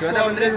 14-15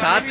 7